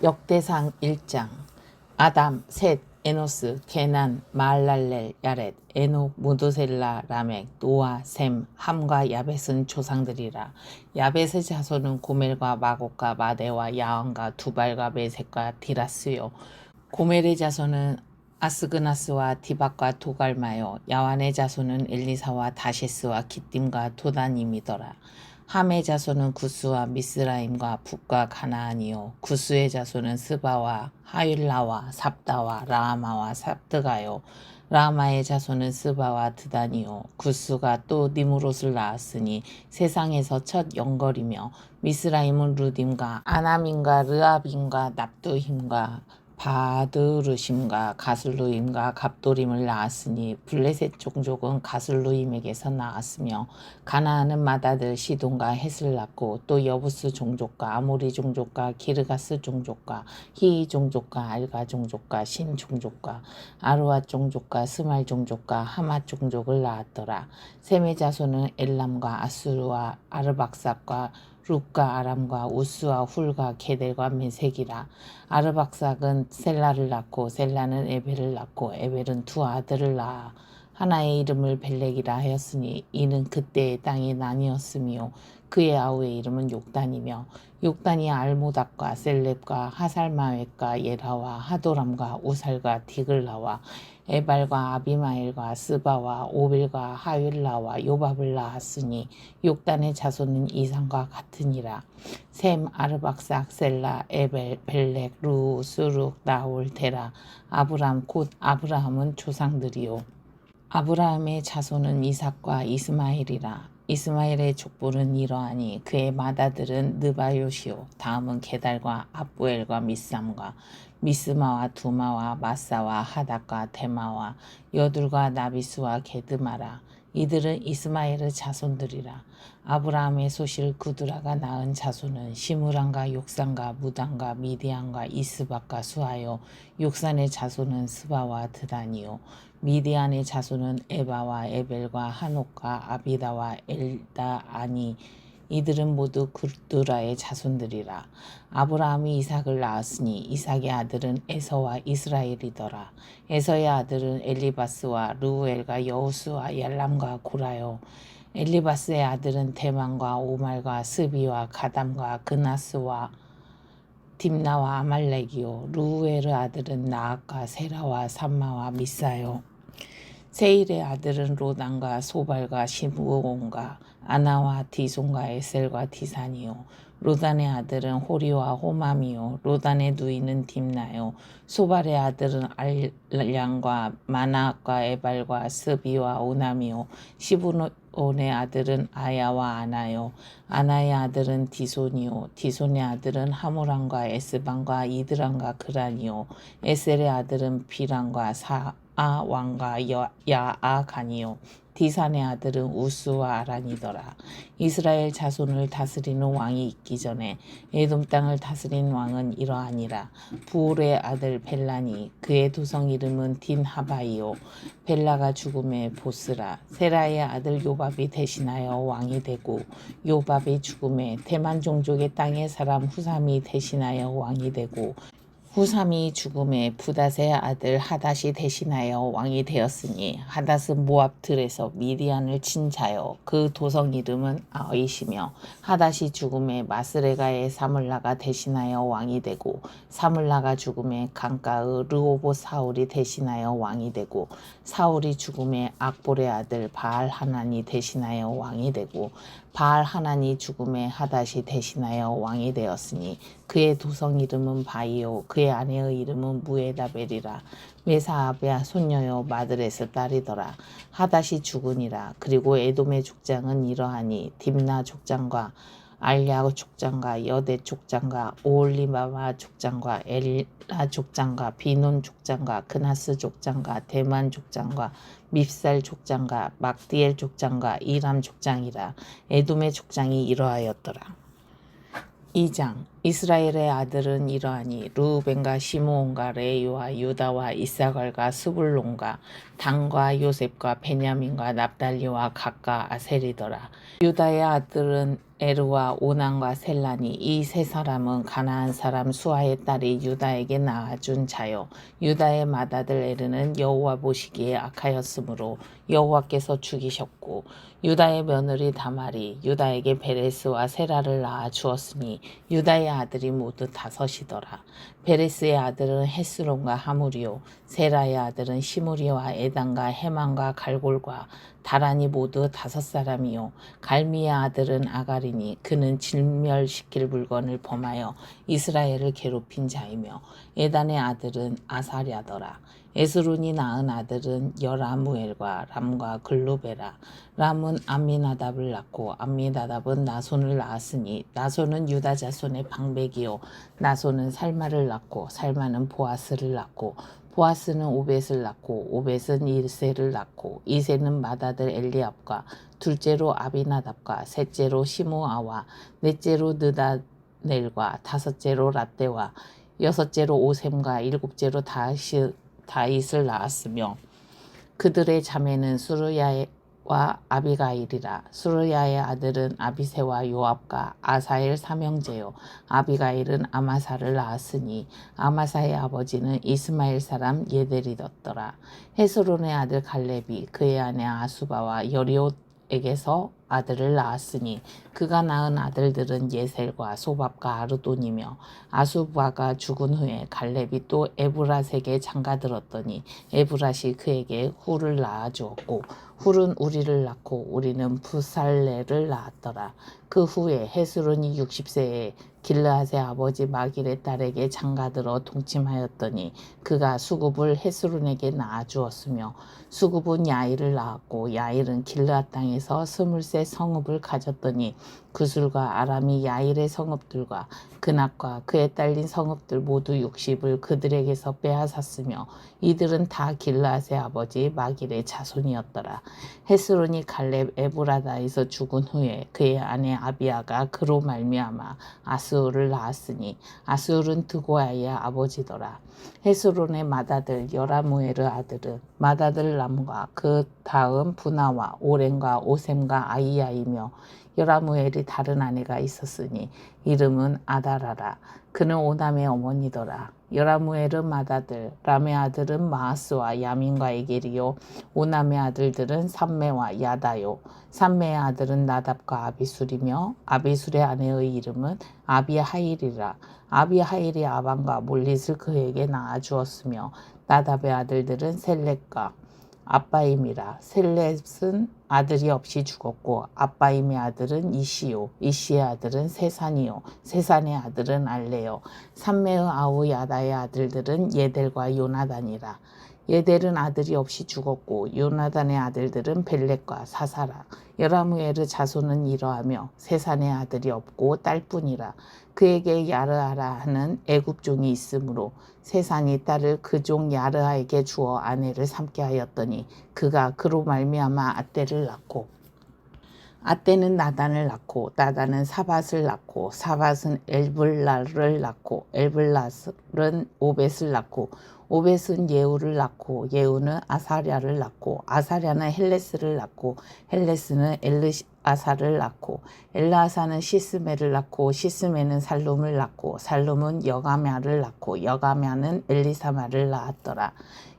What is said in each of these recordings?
역대상 1장. 아담, 셋, 에노스, 게난, 마할랄렐, 야렛, 에녹, 무드셀라, 라멕, 노아, 셈, 함과 야벳은 조상들이라. 야벳의 자손은 고멜과 마곡과 마대와 야왕과 두발과 메색과 디라스요. 고멜의 자손은 아스그나스와 디박과 도갈마요. 야완의 자손은 엘리사와 다셰스와 기띔과 도다님이더라. 함의 자손은 구스와 미스라임과 북과 가나안이요. 구스의 자손은 스바와 하윌라와 삽다와 라마와 삽드가요. 라마의 자손은 스바와 드단이요. 구스가 또 니무롯을 낳았으니 세상에서 첫 영걸이며, 미스라임은 루딤과 아남임과 르압임과 납두힘과 바드르심과 가슬루임과 갑도림을 낳았으니 블레셋 종족은 가슬루임에게서 나왔으며, 가나안은 맏아들 시돈과 헷을 낳고 또 여부스 종족과 아모리 종족과 기르가스 종족과 히이 종족과 알가 종족과 신 종족과 아르와 종족과 스말 종족과 하맛 종족을 낳았더라. 셈의 자손은 엘람과 아수르와 아르박삭과 룻과 아람과 우스와 훌과 게델과 메색이라. 아르박삭은 셀라를 낳고 셀라는 에벨을 낳고 에벨은 두 아들을 낳아 하나의 이름을 벨렉이라 하였으니 이는 그때의 땅이 나뉘었으며, 그의 아우의 이름은 욕단이며, 욕단이 알모닥과 셀렙과 하살마웻과 예라와 하도람과 우살과 딕을 낳아 에발과 아비마엘과 스바와 오빌과 하윌라와 요밥을 낳았으니 욕단의 자손은 이상과 같으니라. 셈, 아르박삭, 셀라, 에벨, 벨렉, 루, 수룩, 나홀, 데라, 아브람 곧 아브라함은 조상들이요. 아브라함의 자손은 이삭과 이스마엘이라. 이스마엘의 족보는 이러하니 그의 맏아들은 느바요시요. 다음은 게달과 압부엘과 미삼과 미스마와 두마와 마사와 하닥과 데마와 여둘과 나비스와 게드마라. 이들은 이스마엘의 자손들이라. 아브라함의 소실 구드라가 낳은 자손은 시므란과 욕산과 무단과 미디안과 이스박과 수하요. 욕산의 자손은 스바와 드단이요. 미디안의 자손은 에바와 에벨과 한옥과 아비다와 엘다아니. 이들은 모두 구드라의 자손들이라. 아브라함이 이삭을 낳았으니 이삭의 아들은 에서와 이스라엘이더라. 에서의 아들은 엘리바스와 르우엘과 여우스와 얄람과 고라요. 엘리바스의 아들은 대만과 오말과 스비와 가담과 그나스와 딥나와 아말렉이요. 르우엘의 아들은 나악과 세라와 삼마와 미사요. 세일의 아들은 로단과 소발과 시므온과 아나와 디손과 에셀과 디산이요. 로단의 아들은 호리와 호맘이요. 로단의 누이는 딥나요. 소발의 아들은 알량과 마나악과 에발과 스비와 오남이요. 시브온의 아들은 아야와 아나요. 아나의 아들은 디손이요. 디손의 아들은 하무람과 에스반과 이드람과 그란이요. 에셀의 아들은 비람과 사아왕과 야아간이요. 디산의 아들은 우스와 아란이더라. 이스라엘 자손을 다스리는 왕이 있기 전에 에돔 땅을 다스린 왕은 이러하니라. 부올의 아들 벨라니. 그의 도성 이름은 딘하바이요. 벨라가 죽음에 보스라. 세라의 아들 요밥이 대신하여 왕이 되고, 요밥이 죽음에 대만 종족의 땅의 사람 후삼이 대신하여 왕이 되고, 후삼이 죽음에 부닷의 아들 하닷이 대신하여 왕이 되었으니, 하닷은 모압 들에서 미디안을 친 자요. 그 도성 이름은 아잇이며, 하닷이 죽음에 마스레가의 사물라가 대신하여 왕이 되고, 사물라가 죽음에 강가의 르호봇 사울이 대신하여 왕이 되고, 사울이 죽음에 악볼의 아들 바알 하난이 대신하여 왕이 되고, 바알 하난이 죽음에 하닷이 대신하여 왕이 되었으니 그의 도성 이름은 바이요. 그의 아내의 이름은 무에다벨이라. 메사아베아 손녀요 마드레스 딸이더라. 하닷이 죽으니라. 그리고 에돔의 족장은 이러하니 딥나 족장과 알야 족장과 여대 족장과 오올리바마 족장과 엘라 족장과 비논 족장과 그나스 족장과 대만 족장과 밉살 족장과 막디엘 족장과 이람 족장이라. 에돔의 족장이 이러하였더라. 2장. 이스라엘의 아들은 이러하니 르우벤과 시므온과 레위와 유다와 이사갈과 스불론과 단과 요셉과 베냐민과 납달리와 gad과 아셀이더라. 유다의 아들은 에르와 오난과 셀라니 이 세 사람은 가나안 사람 수아의 딸이 유다에게 낳아준 자요. 유다의 맏아들 에르는 여호와 보시기에 악하였으므로 여호와께서 죽이셨고 유다의 며느리 다말이 유다에게 베레스와 세라를 낳아 주었으니 유다의 아들이 모두 다섯이더라. 베레스의 아들은 헤스론과 하물이요 세라의 아들은 시므리와 에단과 헤만과 갈골과 다란이 모두 다섯 사람이요 갈미의 아들은 아가리니 그는 진멸시킬 물건을 범하여 이스라엘을 괴롭힌 자이며 에단의 아들은 아사랴더라. 에스론이 낳은 아들은 여라무엘과 람과 글루베라. 람은 암미나답을 낳고 암미나답은 나손을 낳았으니 나손은 유다 자손의 방백이요 나손은 살마를 낳고 살마는 보아스를 낳고 보아스는 오벳을 낳고 오벳은 이세를 낳고 이세는 맏아들 엘리압과 둘째로 아비나답과 셋째로 시므아와 넷째로 느다넬과 다섯째로 рат데와 여섯째로 오셈과 일곱째로 다윗을 낳았으며 그들의 자매는 수르야와 아비가일이라. 수르야의 아들은 아비새와 요압과 아사엘 삼형제요 아비가일은 아마사를 낳았으니 아마사의 아버지는 이스마엘 사람 예델이었더라. 헤스론의 아들 갈렙이 그의 아내 아수바와 여리옷에게서 아들을 낳았으니 그가 낳은 아들들은 예셀과 소밥과 아르돈이며 아수바가 죽은 후에 갈렙이 또 에브랏에게 장가들었더니 에브랏이 그에게 훌을 낳아주었고 훌은 우리를 낳고 우리는 부살레를 낳았더라. 그 후에 헤스론이 60세에 길르앗의 아버지 마길의 딸에게 장가들어 동침하였더니 그가 수굽을 헤스론에게 낳아주었으며 수굽은 야일을 낳았고 야일은 길르앗 땅에서 20세 성읍을 가졌더니 구술과 아람이 야일의 성읍들과 그낙과 그에 딸린 성읍들 모두 60을 그들에게서 빼앗았으며 이들은 다 길르앗의 아버지 마길의 자손이었더라. 헤스론이 갈렙 에브라다에서 죽은 후에 그의 아내 아비아가 그로 말미암아 아스울을 낳았으니 아스울은 드고아의 아버지더라. 헤스론의 맏아들 여라무엘의 아들은 맏아들 람과 그 다음 부나와 오렌과 오셈과 아이야이며 여라무엘이 다른 아내가 있었으니 이름은 아다라라. 그는 오남의 어머니더라. 여라무엘은 맏아들 람의 아들은 마하스와 야민과 에겔이요 오남의 아들들은 삼메와 야다요 삼메의 아들은 나답과 아비술이며 아비술의 아내의 이름은 아비하일이라. 아비하일이 아반과 몰릿을 그에게 낳아주었으며 나답의 아들들은 셀렉과 아빠임이라. 셀렛은 아들이 없이 죽었고 아빠임의 아들은 이시요 이시의 아들은 세산이요 세산의 아들은 알레요 삼메의 아우 야다의 아들들은 예델과 요나단이라. 예델은 아들이 없이 죽었고 요나단의 아들들은 벨렉과 사사라. 여라무엘의 자손은 이러하며 세산의 아들이 없고 딸뿐이라. 그에게 야르아라 하는 애굽종이 있으므로 세산이 딸을 그 종 야르아에게 주어 아내를 삼게 하였더니 그가 그로 말미암아 앗대를 낳고 앗대는 나단을 낳고 나단은 사밧을 낳고 사밧은 엘블라를 낳고 엘블라는 오벳을 낳고 오벳은 예후를 낳고 예후는 아사랴를 낳고 아사랴는 헬레스를 낳고 헬레스는 엘르아사를 낳고 엘르아사는 시스메를 낳고 시스메는 살룸을 낳고 살룸은 여가мя를 낳고 여가мя는 엘리사마를 낳았더라.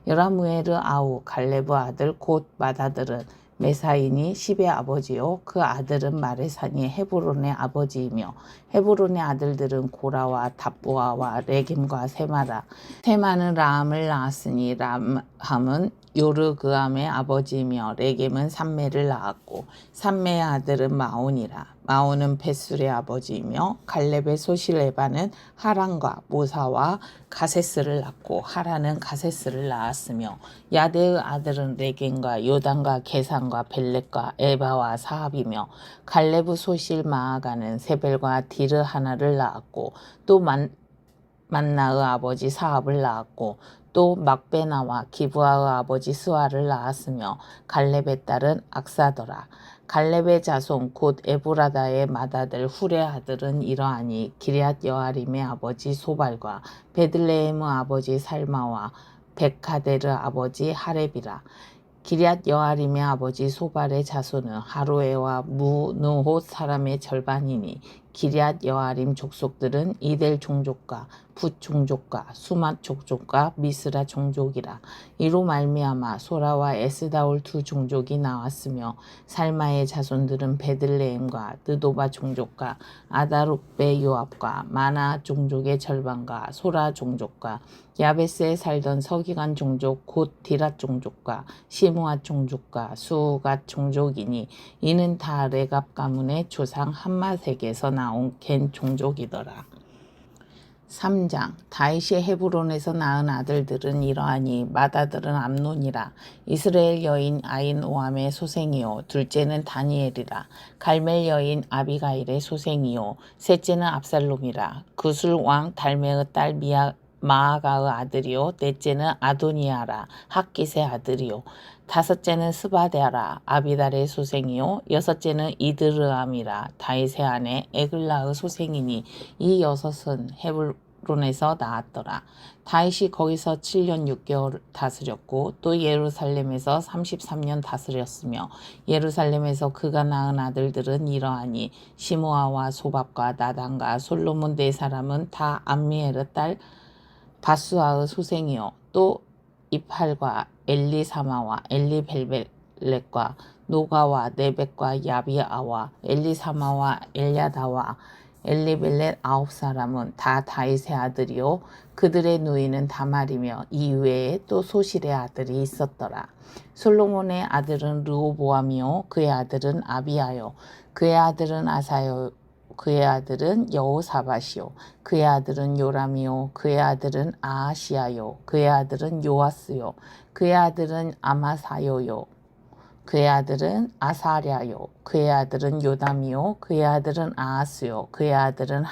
여라무엘의 아우 갈렙의 아들 곧 맏아들은 메사인이 십의 아버지요 그 아들은 마레산이 헤브론의 아버지이며 헤브론의 아들들은 고라와 답보아와 레겜과 세마라. 세마는 라함을 낳았으니 라함은 요르그암의 아버지이며 레겜은 삼메를 낳았고 삼메의 아들은 마온이라. 마온은 벳술의 아버지이며 갈렙의 소실 에바는 하란과 모사와 가세스를 낳고 하란은 가세스를 낳았으며 야데의 아들은 레겐과 요단과 게산과 벨렉과 에바와 사합이며 갈렙의 소실 마아가는 세벨과 디르 하나를 낳았고 또 만나의 아버지 사합을 낳았고 또 막베나와 기브아의 아버지 스와를 낳았으며 갈렙의 딸은 악사더라. 갈렙의 자손 곧 에브라다의 맏아들 훌의 아들은 이러하니 기럇 여아림의 아버지 소발과 베들레헴의 아버지 살마와 백하데르 아버지 하렙이라. 기럇 여아림의 아버지 소발의 자손은 하로에와 무느옷 사람의 절반이니 기럇 여아림 족속들은 이델 종족과 붓 종족과 수맛 종족과 미스라 종족이라. 이로 말미암아 소라와 에스다올 두 종족이 나왔으며 살마의 자손들은 베들레헴과 느도바 종족과 아다룩베 요압과 마나 종족의 절반과 소라 종족과 야베스에 살던 서기관 종족 곧 디랏 종족과 시므앗 종족과 수갓 종족이니 이는 다 레갑 가문의 조상 함맛에게서 나온 겐 종족이더라. 3장 다윗이 헤브론에서 낳은 아들들은 이러하니 맏아들은 암논이라. 이스라엘 여인 아힌오함의 소생이요 둘째는 다니엘이라. 갈멜 여인 아비가일의 소생이요 셋째는 압살롬이라. 구술 왕 달메의 딸 마아가의 아들이요 넷째는 아도니아라. 핫깃의 아들이요 다섯째는 스바데라 아비달의 소생이요 여섯째는 이드르암이라. 다윗의 아내 에글라의 소생이니 이 여섯은 헤브론에서 나왔더라. 다윗이 거기서 7년 6개월 다스렸고 또 예루살렘에서 33년 다스렸으며 예루살렘에서 그가 낳은 아들들은 이러하니 시므아와 소밥과 나단과 솔로몬 네 사람은 다 암미엘의 딸 바수아의 소생이요 또 이팔과 엘리사마와 엘리벨렛과 노가와 네벡과 야비아와 엘리사마와 엘야다와 엘리벨렛 9사람은 다 다윗의 아들이요 그들의 누이는 다말이며 이외에 또 소실의 아들이 있었더라. 솔로몬의 아들은 르호보암이요 그의 아들은 아비아요 그의 아들은 아사요 그의 아들은 여호사밧이요 그의 아들은 요람이요 그의 아들은 아하시아요 그의 아들은 요아스요 그의 아들은 아마사요요 그의 아들은 아사랴요 그의 아들은 요담이요 그의 아들은 아하스요 그의 아들은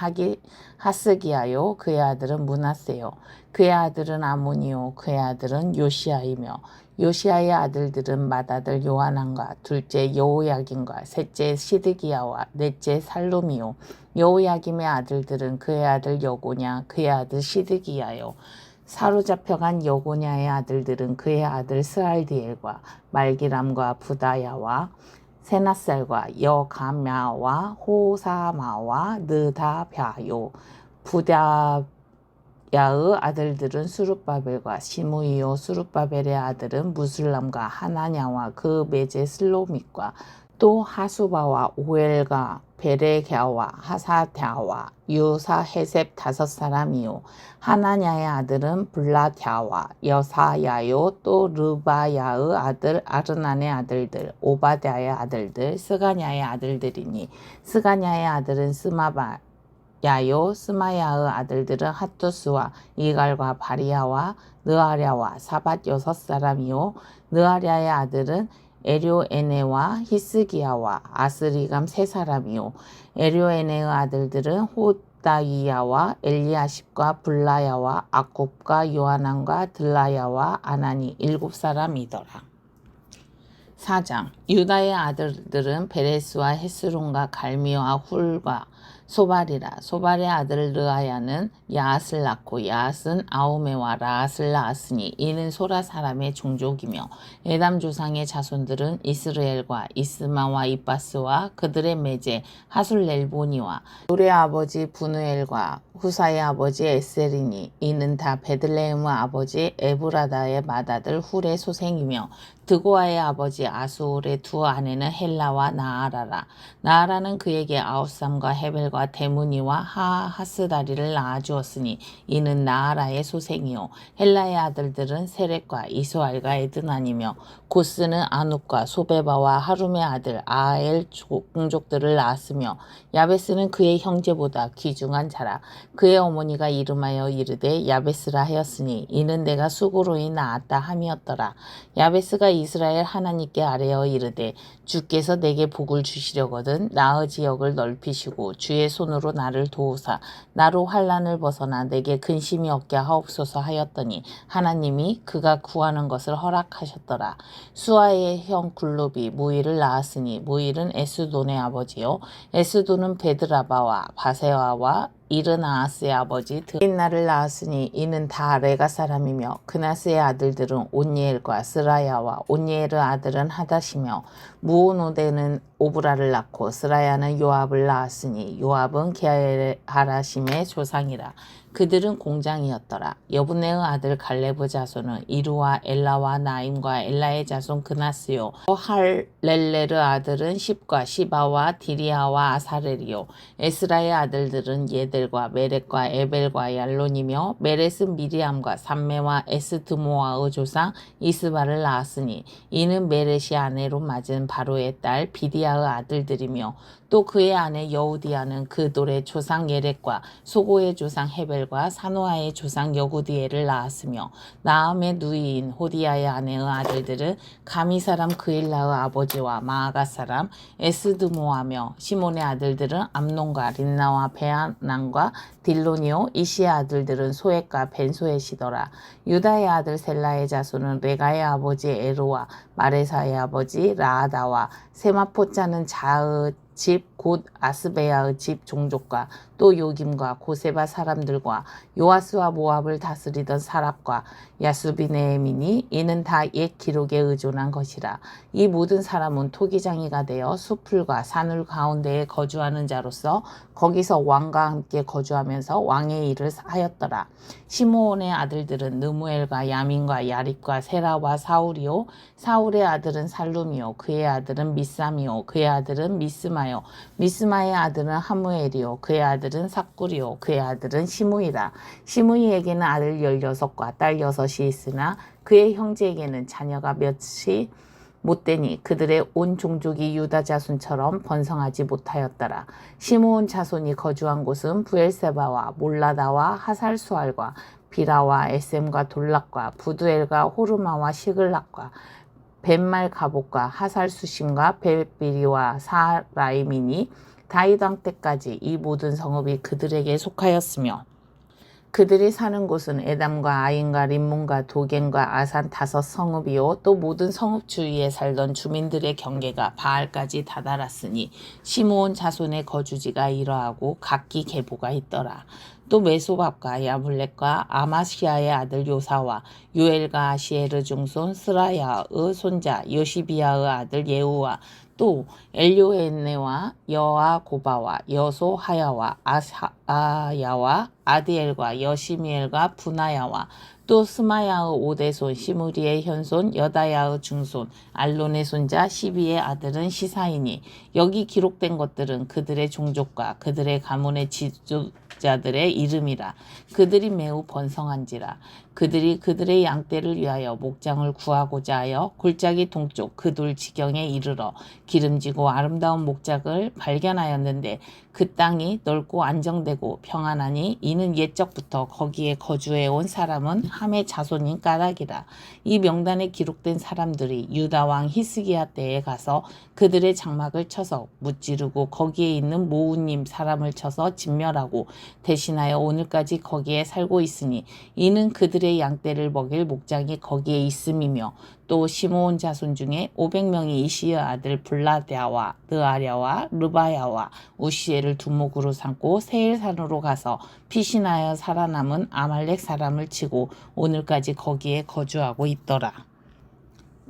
하스기야요 그의 아들은 므낫세요 그의 아들은 아몬이요 그의 아들은 요시아이며 요시아의 아들들은 맏아들 요하난과 둘째 여호야김과 셋째 시드기야와 넷째 살룸이요 여호야김의 아들들은 그의 아들 여고냐 그의 아들 시드기야요 사로잡혀간 여고냐의 아들들은 그의 아들 스알디엘과 말기람과 부다야와 세나살과 여가мя와 호사마와 느다벼요 부다야의 아들들은 수룹바벨과 시므이요 수룹바벨의 아들은 무술람과 하나냐와 그 매제 슬로밋과 또 하수바와 오엘과 베레갸와 하사갸와 유사헤셉 5사람이요 하나냐의 아들은 블라갸와 여사야요 또 르바야의 아들 아르난의 아들들 오바댜의 아들들 스가냐의 아들들이니 스가냐의 아들은 스마야요 스마야의 아들들은 핫두스와 이갈과 바리야와 느아랴와 사밧 6사람이요 느아랴의 아들은 에료에네와 히스기야와 아스리감 3사람이요 에료에네의 아들들은 호다이야와 엘리아십과 블라야와 아굽과 요하난과 들라야와 아나니 7사람이더라. 4장 유다의 아들들은 베레스와 헤스론과 갈미와 훌과 소발이라. 소발의 아들 르아야는 야앗을 낳고 야앗은 아오메와 라앗을 낳았으니 이는 소라 사람의 종족이며 에담 조상의 자손들은 이스르엘과 이스마와 이바스와 그들의 매제 하술렐보니와 돌의 아버지 부누엘과 후사의 아버지 에셀이니 이는 다 베들레헴의 아버지 에브라다의 맏아들 훌의 소생이며 드고아의 아버지 아수올의 두 아내는 헬라와 나아라라. 나아라는 그에게 아우삼과 헤벨과 데무니와 하스다리를 낳아주었으니 이는 나아라의 소생이요 헬라의 아들들은 세렉과 이소알과 에드난이며 고스는 아눕과 소베바와 하룸의 아들 아엘 종족들을 낳았으며 야베스는 그의 형제보다 귀중한 자라. 그의 어머니가 이름하여 이르되 야베스라 하였으니 이는 내가 수고로이 낳았다 함이었더라. 야베스가 이스라엘 하나님께 아뢰어 이르되 주께서 내게 복을 주시려거든 나의 지역을 넓히시고 주의 손으로 나를 도우사 나로 환난을 벗어나 내게 근심이 없게 하옵소서 하였더니 하나님이 그가 구하는 것을 허락하셨더라. 수아의 형 굴룹이 무일을 낳았으니 무일은 에스돈의 아버지요 에스돈은 베드라바와 바세와와 이르나아스의 아버지 드인나를 낳았으니 이는 다 레가 사람이며 그나스의 아들들은 온니엘과 스라야와 온니엘의 아들은 하닷이며 무오노데는 오브라를 낳고 스라야는 요압을 낳았으니 요압은 게하라심의 조상이라. 그들은 공장이었더라. 여분네의 아들 갈레브 자손은 이루와 엘라와 나임과 엘라의 자손 그나스요 할렐레르 아들은 십과 시바와 디리아와 아사렐이요 에스라의 아들들은 예델과 메렛과 에벨과 얄론이며 메렛은 미리암과 삼메와 에스드모아의 조상 이스바를 낳았으니 이는 메렛이 아내로 맞은 바로의 딸 비디아의 아들들이며 또 그의 아내 여우디아는 그돌의 조상 예렛과 소고의 조상 헤벨과 사노아의 조상 여구디엘을 낳았으며 나암의 누이인 호디아의 아내의 아들들은 가미 사람 그일라의 아버지와 마아가 사람 에스드모아며 시몬의 아들들은 암논과 린나와 베아난과 딜로니오 이시의 아들들은 소엣과 벤소엣이더라. 유다의 아들 셀라의 자손은 레가의 아버지 에로와 마레사의 아버지 라아다와 세마포자는 자의 집 곧 아스베야의 집 종족과 또 요김과 고세바 사람들과 요아스와 모압을 다스리던 사랍과 야수비네민이 이는 다 옛 기록에 의존한 것이라. 이 모든 사람은 토기장이가 되어 수풀과 산울 가운데에 거주하는 자로서 거기서 왕과 함께 거주하면서 왕의 일을 하였더라. 시므온의 아들들은 느무엘과 야민과 야립과 세라와 사울이요 사울의 아들은 살룸이요 그의 아들은 미삼이요 그의 아들은 미스마요 미스마의 아들은 하무엘이요 그의 아들은 삭구리요 그의 아들은 시므이라. 시므이에게는 아들 16과 딸 6이 있으나 그의 형제에게는 자녀가 몇이 못되니 그들의 온 종족이 유다 자손처럼 번성하지 못하였더라. 시므온 자손이 거주한 곳은 부엘세바와 몰라다와 하살수알과 비라와 에셈과 돌락과 부두엘과 호르마와 시글락과 벤말 가복과 하살수심과 베비리와 사라임이니 다윗 왕 때까지 이 모든 성읍이 그들에게 속하였으며 그들이 사는 곳은 에담과 아인과 림몬과 도겐과 아산 5 성읍이요 또 모든 성읍 주위에 살던 주민들의 경계가 바알까지 다다랐으니 시므온 자손의 거주지가 이러하고 각기 계보가 있더라. 또 메소밥과 야블렛과 아마시아의 아들 요사와 요엘과 아시에르 중손 스라야의 손자 요시비아의 아들 예후와 또 엘요에네와 여아고바와 여소하야와 아야와 아디엘과 여시미엘과 분하야와 또 스마야의 5대손 시므리의 현손 여다야의 중손 알론의 손자 시비의 아들은 시사이니 여기 기록된 것들은 그들의 종족과 그들의 가문의 지도자들의 이름이라. 그들이 매우 번성한지라. 그들이 그들의 양떼를 위하여 목장을 구하고자 하여 골짜기 동쪽 그 돌 지경에 이르러 기름지고 아름다운 목장을 발견하였는데 그 땅이 넓고 안정되고 평안하니 이는 옛적부터 거기에 거주해온 사람은 함의 자손인 까닭이라. 이 명단에 기록된 사람들이 유다 왕 히스기야 때에 가서 그들의 장막을 쳐서 무찌르고 거기에 있는 모우님 사람을 쳐서 진멸하고 대신하여 오늘까지 거기에 살고 있으니 이는 그들의 양떼를 먹일 목장이 거기에 있음이며 또 시므온 자손 중에 500명이 이시의 아들 블라랴와 느아랴와 르바야와 우시엘을 두목으로 삼고 세일산으로 가서 피신하여 살아남은 아말렉 사람을 치고 오늘까지 거기에 거주하고 있더라.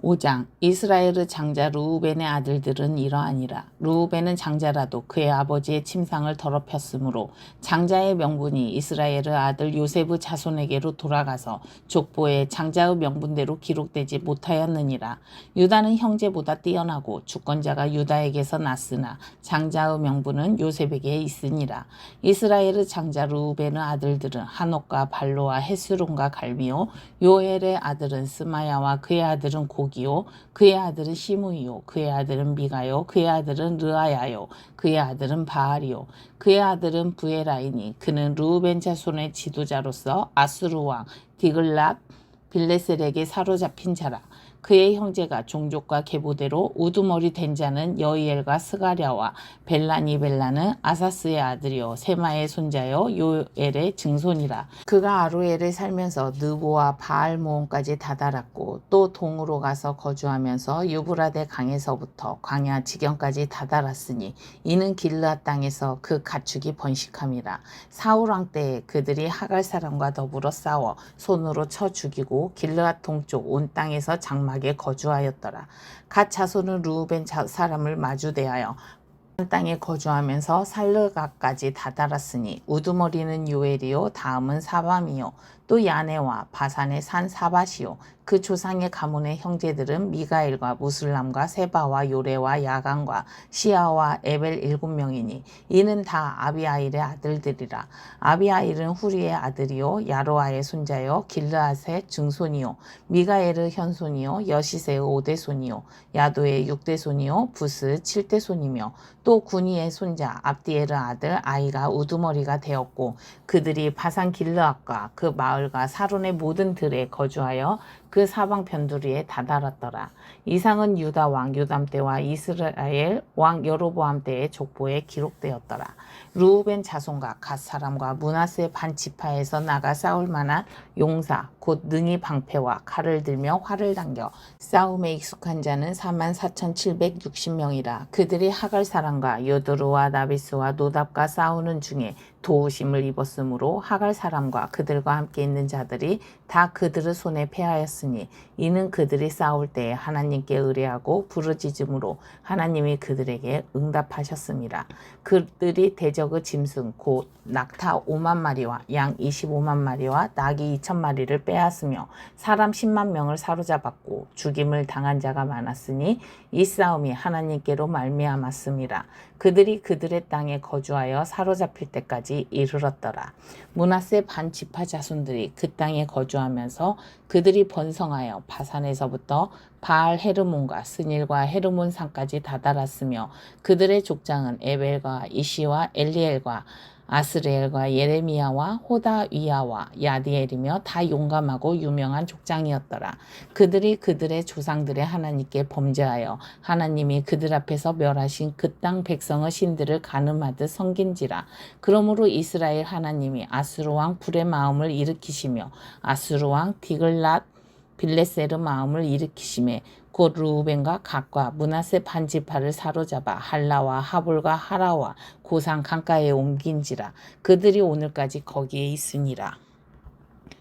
5장 이스라엘의 장자 르우벤의 아들들은 이러하니라. 르우벤은 장자라도 그의 아버지의 침상을 더럽혔으므로 장자의 명분이 이스라엘의 아들 요셉의 자손에게로 돌아가서 족보에 장자의 명분대로 기록되지 못하였느니라. 유다는 형제보다 뛰어나고 주권자가 유다에게서 났으나 장자의 명분은 요셉에게 있으니라. 이스라엘의 장자 르우벤의 아들들은 한옥과 발로와 헤스론과 갈미요 요엘의 아들은 스마야와 그의 아들은 고기요 그의 아들은 시므이요 그의 아들은 미가요 그의 아들은 르아야요 그의 아들은 바알이요 그의 아들은 부에라이니 그는 르우벤 자손의 지도자로서 아수르 왕 디글랏 빌레셀에게 사로잡힌 자라. 그의 형제가 종족과 계보대로 우두머리 된 자는 여이엘과 스가랴와 벨라니. 벨라는 아사스의 아들이요 세마의 손자요 요엘의 증손이라. 그가 아로엘에 살면서 느보와 바알모온까지 다다랐고 또 동으로 가서 거주하면서 유브라데 강에서부터 광야 지경까지 다다랐으니 이는 길르앗 땅에서 그 가축이 번식함이라. 사울 왕 때에 그들이 하갈 사람과 더불어 싸워 손으로 쳐 죽이고 길르앗 동쪽 온 땅에서 장막에 거주하였더라. 갓 자손은 르우벤 사람을 마주대하여 땅에 거주하면서 살르가까지 다다랐으니 우두머리는 요엘이요 다음은 사밤이요 또 야네와 바산의 산 사밭이요 그 조상의 가문의 형제들은 미가엘과 무슬람과 세바와 요레와 야간과 시아와 에벨 7명이니 이는 다 아비아일의 아들들이라. 아비아일은 후리의 아들이요 야로아의 손자요 길르앗의 증손이요 미가엘의 현손이요 여시세의 5대손이요 야도의 6대손이요 부스 7대손이며 또 구니의 손자 압디엘의 아들 아이가 우두머리가 되었고 그들이 바산 길르앗과 그 마을과 사론의 모든 들에 거주하여 그 사방 편두리에 다다랐더라. 이상은 유다 왕 요담 때와 이스라엘 왕 여로보암 때의 족보에 기록되었더라. 르우벤 자손과 갓 사람과 므낫세 반 지파에서 나가 싸울 만한 용사 곧 능히 방패와 칼을 들며 활을 당겨 싸움에 익숙한 자는 44,760명이라. 그들이 하갈 사람과 여드루와 나비스와 노답과 싸우는 중에 도우심을 입었으므로 하갈 사람과 그들과 함께 있는 자들이 다 그들의 손에 패하였으니 이는 그들이 싸울 때에 하나님께 의뢰하고 부르짖음으로 하나님이 그들에게 응답하셨습니다. 그들이 대적의 짐승 곧 낙타 5만 마리와 양 25만 마리와 낙이 2천 마리를 빼앗으며 사람 10만 명을 사로잡았고 죽임을 당한 자가 많았으니 이 싸움이 하나님께로 말미암았습니다. 그들이 그들의 땅에 거주하여 사로잡힐 때까지 이르렀더라. 므낫세 반 지파 자손들이 그 땅에 거주하면서 그들이 번성하여 바산에서부터 바알 헤르몬과 스닐과 헤르몬 산까지 다다랐으며 그들의 족장은 에벨과 이시와 엘리엘과 아스레엘과 예레미야와 호다위야와 야디엘이며 다 용감하고 유명한 족장이었더라. 그들이 그들의 조상들의 하나님께 범죄하여 하나님이 그들 앞에서 멸하신 그 땅 백성의 신들을 가늠하듯 섬긴지라. 그러므로 이스라엘 하나님이 아수르 왕 불의 마음을 일으키시며 아수르 왕 디글랏 빌레세르 마음을 일으키심에 곧 르우벤과 갓과 므낫세 반 지파를 사로잡아 할라와 하볼과 하라와 고산 강가에 옮긴지라. 그들이 오늘까지 거기에 있으니라.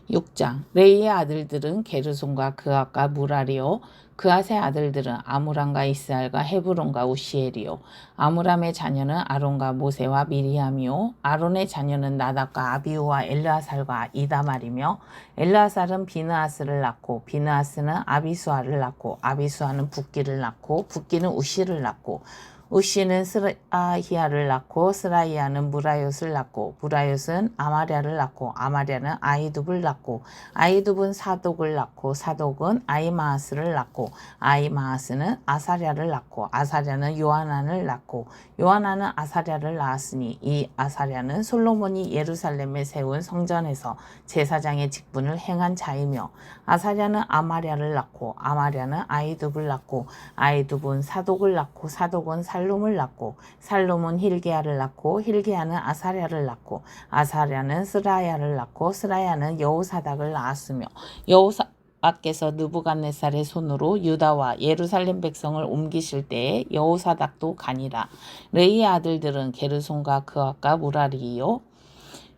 6장. 레이의 아들들은 게르손과 그앗과 무라리요 그앗의 아들들은 아므람과 이스알과 헤브론과 우시엘이요 아므람의 자녀는 아론과 모세와 미리암이요 아론의 자녀는 나답과 아비우와 엘르아살과 이다말이며 엘르아살은 비느하스를 낳고 비느하스는 아비수아를 낳고 아비수아는 붓기를 낳고 붓기는 우시를 낳고 우시는 스라히야를 낳고 스라히야는 무라옅을 낳고 무라옅은 아마랴를 낳고 아마랴는 아이둡을 낳고 아이둡은 사독을 낳고 사독은 아이마하스를 낳고 아이마하스는 아사랴를 낳고 아사랴는 요하난을 낳고 요하난은 아사랴를 낳았으니 이 아사랴는 솔로몬이 예루살렘에 세운 성전에서 제사장의 직분을 행한 자이며 아사랴는 아마랴를 낳고 아마랴는 아이둡을 낳고 아이둡은 사독을 낳고 사독은 살룸을 낳고 살룸은 힐기야를 낳고 힐기야는 아사랴를 낳고 아사랴는 스라야를 낳고 스라야는 여호사닥을 낳았으며 여호사닥께서 느부갓네살의 손으로 유다와 예루살렘 백성을 옮기실 때에 여호사닥도 가니라. 레이의 아들들은 게르손과 그앗과 무라리요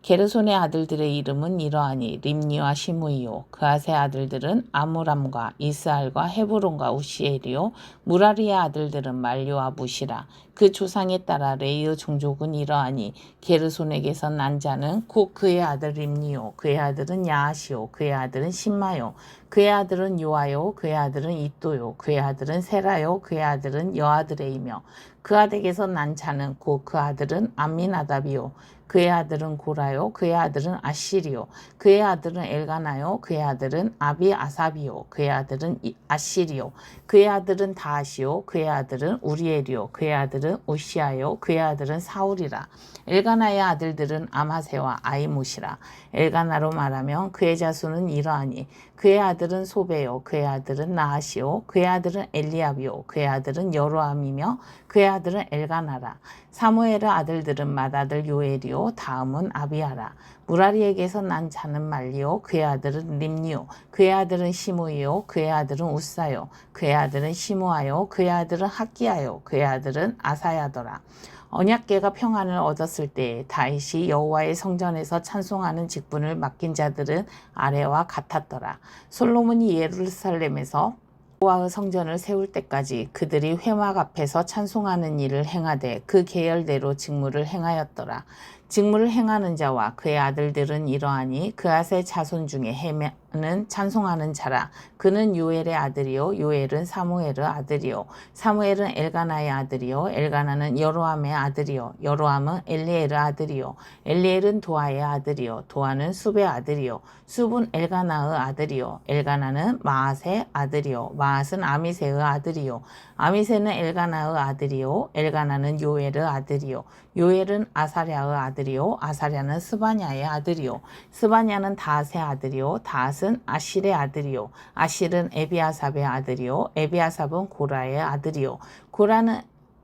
게르손의 아들들의 이름은 이러하니 림니와 시므이요 그앗의 아들들은 아므람과 이스알과 헤브론과 우시엘이요 무라리의 아들들은 말료와 무시라. 그 조상에 따라 레이의 종족은 이러하니 게르손에게서 난 자는 곧 그의 아들 림니요 그의 아들은 야하시요 그의 아들은 심마요 그의 아들은 요아요 그의 아들은 이또요 그의 아들은 세라요 그의 아들은 여아드레이며 그아 댁에서 난 자는 곧 그 아들은 암미나답이요 그의 아들은 고라요 그의 아들은 아시리요 그의 아들은 엘가나요 그의 아들은 아비아삽이요 그의 아들은 아시리요 그의 아들은 다하시요 그의 아들은 우리엘이요 그의 아들은 우시아요 그의 아들은 사울이라. 엘가나의 아들들은 아마세와 아이못이라. 엘가나로 말하면 그의 자손은 이러하니 그의 아들은 소베요 그의 아들은 나하시요 그의 아들은 엘리압이요 그의 아들은 여로암이며 그의 아들은 엘가나라. 사무엘의 아들들은 맏아들 요엘이요 다음은 아비아라. 무라리에게서 난 자는 말리요 그의 아들은 림니요 그의 아들은 시므이요 그의 아들은 우사요 그의 아들은 시므아요 그의 아들은 학기야요 그의 아들은 아사야더라. 언약궤가 평안을 얻었을 때 다윗이 여호와의 성전에서 찬송하는 직분을 맡긴 자들은 아래와 같았더라. 솔로몬이 예루살렘에서 여호와의 성전을 세울 때까지 그들이 회막 앞에서 찬송하는 일을 행하되 그 계열대로 직무를 행하였더라. 직무를 행하는 자와 그의 아들들은 이러하니 그앗의 자손 중에 헤매는 찬송하는 자라. 그는 요엘의 아들이요 요엘은 사무엘의 아들이요 사무엘은 엘가나의 아들이요 엘가나는 여로암의 아들이요 여로암은 엘리엘의 아들이요 엘리엘은 도아의 아들이요 도아는 숲의 아들이요 숲은 엘가나의 아들이요 엘가나는 마앗의 아들이요 마앗은 아미새의 아들이요 아미새는 엘가나의 아들이요 엘가나는 요엘의 아들이요 요엘은 아사랴의 아들이요 아사랴는 스바냐의 아들이요 스바냐는 다앗의 아들이요 다앗은 아실의 아들이요 아실은 에비아삽의 아들이요 에비아삽은 고라의 아들이요 고라는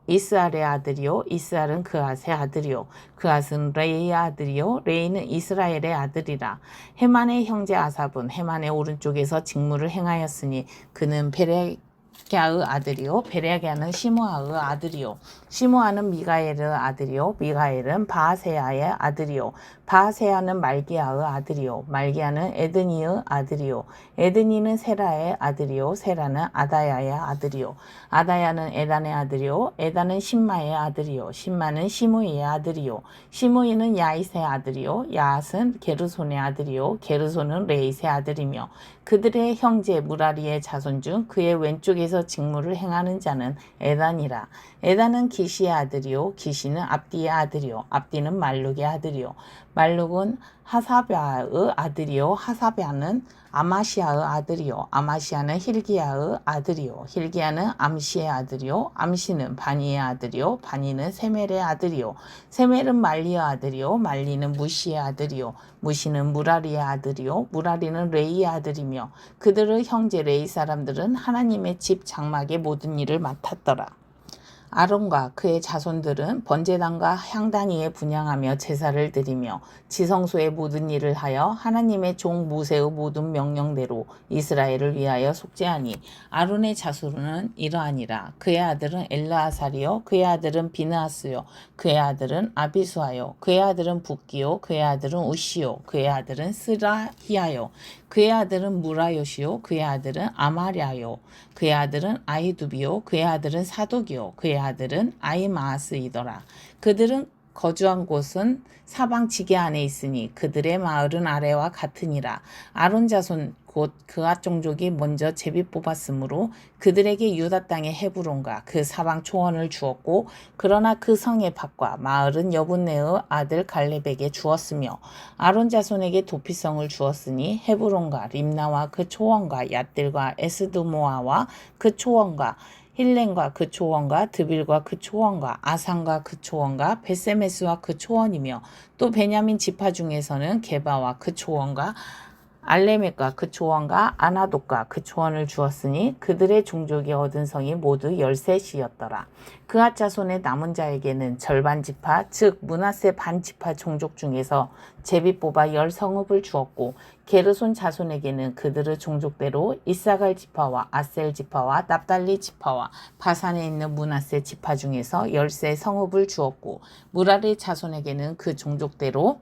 이스알의 아들이요 이스알은 그앗의 아들이요 그앗은 레이의 아들이요 레이는 이스라엘의 아들이라. 헤만의 형제 아삽은 헤만의 오른쪽에서 직무를 행하였으니 그는 베레갸의 아들이요 베레갸는 시므아의 아들이요 시므아는 미가엘의 아들이요 미가엘은 바하세야의 아들이요 바하세야는 말기야의 아들이요 말기야는 에드니의 아들이요 에드니는 세라의 아들이요 세라는 아다야의 아들이요 아다야는 에단의 아들이요 에단은 신마의 아들이요 신마는 시므이의 아들이요 시므이는 야잇의 아들이요 야앗은 게르손의 아들이요 게르손은 레잇의 아들이며 그들의 형제 무라리의 자손 중 그의 왼쪽에서 직무를 행하는 자는 에단이라. 에단은 기시의 아들이요 기시는 압디의 아들이요 압디는 말룩의 아들이요 말룩은 하사랴의 아들이요 하사랴는 아마시아의 아들이요 아마시아는 힐기야의 아들이요 힐기야는 암시의 아들이요 암시는 바니의 아들이요 바니는 세멜의 아들이요 세멜은 말리의 아들이요 말리는 무시의 아들이요 무시는 무라리의 아들이요 무라리는 레이의 아들이며 그들의 형제 레이 사람들은 하나님의 집 장막의 모든 일을 맡았더라. 아론과 그의 자손들은 번제단과 향단 위에 분향하며 제사를 드리며 지성소의 모든 일을 하여 하나님의 종 모세의 모든 명령대로 이스라엘을 위하여 속죄하니 아론의 자손은 이러하니라. 그의 아들은 엘르아살이요 그의 아들은 비느하스요 그의 아들은 아비수아요 그의 아들은 붓기요 그의 아들은 우시요 그의 아들은 스라히야요 그의 아들은 무라요시요 그의 아들은 아마랴요 그의 아들은 아히두비요 그의 아들은 사독이요 그의 아들은 아히마아스이더라. 그들은 거주한 곳은 사방 지게 안에 있으니 그들의 마을은 아래와 같으니라. 아론 자손 곧 그앗 종족이 먼저 제비 뽑았으므로 그들에게 유다 땅의 헤브론과 그 사방 초원을 주었고 그러나 그 성의 밭과 마을은 여분네의 아들 갈렙에게 주었으며 아론 자손에게 도피성을 주었으니 헤브론과 림나와 그 초원과 얏들과 에스드모아와 그 초원과 힐렌과 그 초원과 드빌과 그 초원과 아산과 그 초원과 베세메스와 그 초원이며 또 베냐민 지파 중에서는 게바와 그 초원과 알레멕과 그 초원과 아나돗과 그 초원을 주었으니 그들의 종족이 얻은 성이 모두 13이었더라. 그앗 자손의 남은 자에게는 절반 지파 즉 므낫세 반 지파 종족 중에서 제비 뽑아 10성읍을 주었고 게르손 자손에게는 그들의 종족대로 이사갈 지파와 아셀 지파와 납달리 지파와 바산에 있는 므낫세 지파 중에서 13성읍을 주었고 무라리 자손에게는 그 종족대로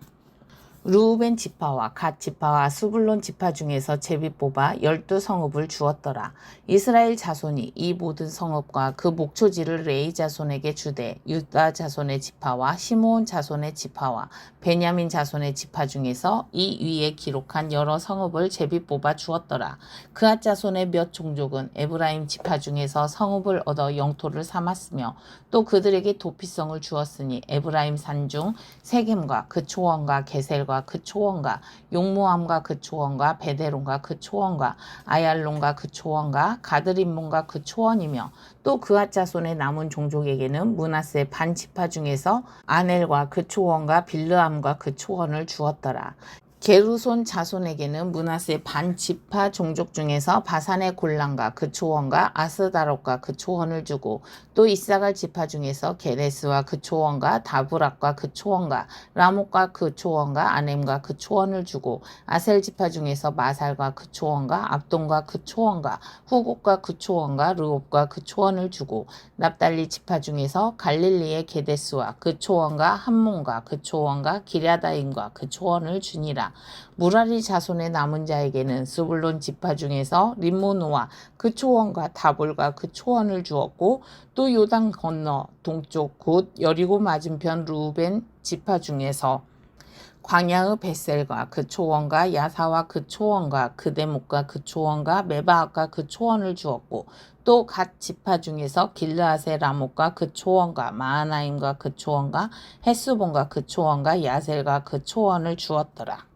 르우벤 지파와 갓 지파와 스불론 지파 중에서 제비 뽑아 12성읍을 주었더라. 이스라엘 자손이 이 모든 성읍과 그 목초지를 레이 자손에게 주되 유다 자손의 지파와 시므온 자손의 지파와 베냐민 자손의 지파 중에서 이 위에 기록한 여러 성읍을 제비 뽑아 주었더라. 그앗 자손의 몇 종족은 에브라임 지파 중에서 성읍을 얻어 영토를 삼았으며 또 그들에게 도피성을 주었으니 에브라임 산중 세겜과 그 초원과 게셀과 그 초원과 용무암과 그 초원과 베데론과 그 초원과 아얄론과 그 초원과 가드림몬과 그 초원이며 또 그앗 자손의 남은 종족에게는 므낫세 반 지파 중에서 아넬과 그 초원과 빌르암과 그 초원을 주었더라. 게르손 자손에게는 므낫세 반 지파 종족 중에서 바산의 골란과 그 초원과 아스다롯과 그 초원을 주고 또 이사갈 지파 중에서 게레스와 그 초원과 다브락과 그 초원과 라못과 그 초원과 아넴과 그 초원을 주고 아셀 지파 중에서 마살과 그 초원과 압돈과 그 초원과 후곡과 그 초원과 르옵과 그 초원을 주고 납달리 지파 중에서 갈릴리의 게데스와 그 초원과 함몬과 그 초원과 기랴다임과 그 초원을 주니라. 무라리 자손의 남은 자에게는 스불론 지파 중에서 림모노와 그 초원과 다볼과 그 초원을 주었고 또 요단 건너 동쪽 곧 여리고 맞은편 루벤 지파 중에서 광야의 벳셀과 그 초원과 야사와 그 초원과 그대목과 그 초원과 메바학과 그 초원을 주었고 또 갓 지파 중에서 길르앗의 라못과 그 초원과 마하나임과 그 초원과 헷수본과 그 초원과 야셀과 그 초원을 주었더라.